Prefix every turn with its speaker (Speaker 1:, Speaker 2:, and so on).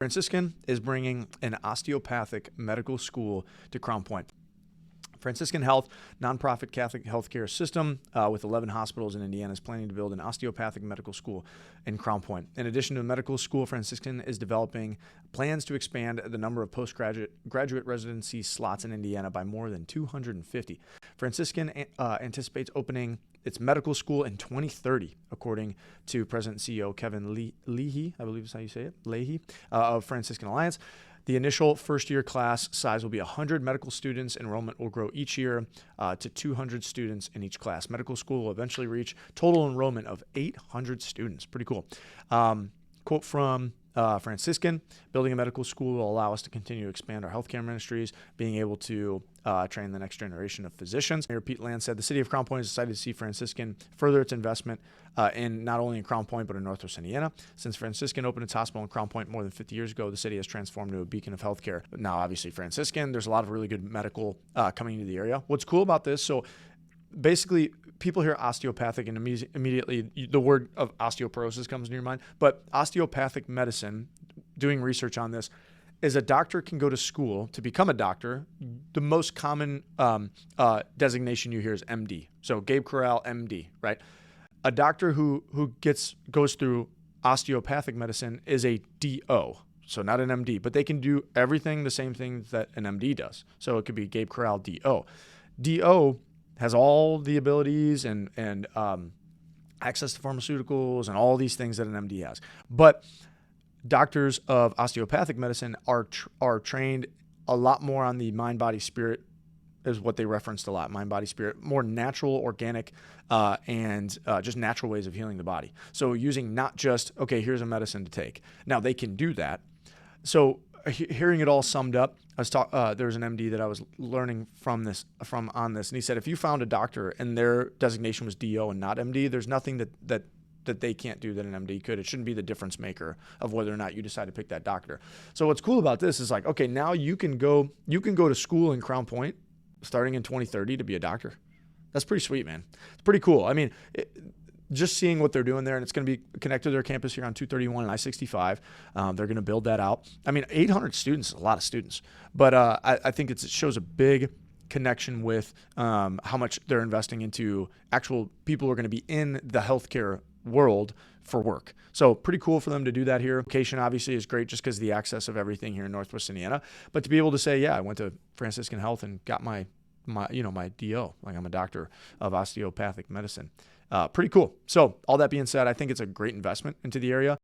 Speaker 1: Franciscan is bringing an osteopathic medical school to Crown Point. Franciscan Health, nonprofit Catholic healthcare system with 11 hospitals in Indiana, is planning to build an osteopathic medical school in Crown Point. In addition to a medical school, Franciscan is developing plans to expand the number of postgraduate residency slots in Indiana by more than 250. Franciscan anticipates opening its medical school in 2030, according to President and CEO Kevin Leahy, I believe is how you say it, Leahy, of Franciscan Alliance. The initial first-year class size will be 100 medical students. Enrollment will grow each year to 200 students in each class. Medical school will eventually reach total enrollment of 800 students. Pretty cool. Quote from Franciscan: building a medical school will allow us to continue to expand our healthcare ministries, being able to train the next generation of physicians. Mayor Pete Land said the city of Crown Point is excited to see Franciscan further its investment in not only in Crown Point, but in Northwest Indiana. Since Franciscan opened its hospital in Crown Point more than 50 years ago, the city has transformed into a beacon of healthcare. But now, obviously, Franciscan, there's a lot of really good medical coming into the area. What's cool about this, so basically, people hear osteopathic and immediately the word of osteoporosis comes into your mind. But osteopathic medicine, doing research on this, is a doctor can go to school to become a doctor. The most common designation you hear is MD. So Gabe Corral, MD, right? A doctor who goes through osteopathic medicine is a DO. So not an MD, but they can do everything the same thing that an MD does. So it could be Gabe Corral, DO. DO has all the abilities and access to pharmaceuticals and all these things that an MD has. But doctors of osteopathic medicine are trained a lot more on the mind, body, spirit is what they referenced a lot. Mind, body, spirit, more natural, organic, and just natural ways of healing the body. So using not just, okay, here's a medicine to take. Now they can do that. So hearing it all summed up, there was an MD that I was learning from on this, and he said if you found a doctor and their designation was DO and not MD, there's nothing that they can't do that an MD could. It shouldn't be the difference maker of whether or not you decide to pick that doctor. So what's cool about this is like, okay, now you can go to school in Crown Point starting in 2030 to be a doctor. That's pretty sweet, man. It's pretty cool. I mean, just seeing what they're doing there, and it's going to be connected to their campus here on 231 and I-65. They're going to build that out. I mean, 800 students is a lot of students, but I think it shows a big connection with how much they're investing into actual people who are going to be in the healthcare world for work. So pretty cool for them to do that here. Location obviously is great just because of the access of everything here in Northwest Indiana, but to be able to say, yeah, I went to Franciscan Health and got my DO, like I'm a doctor of osteopathic medicine. Pretty cool. So all that being said, I think it's a great investment into the area.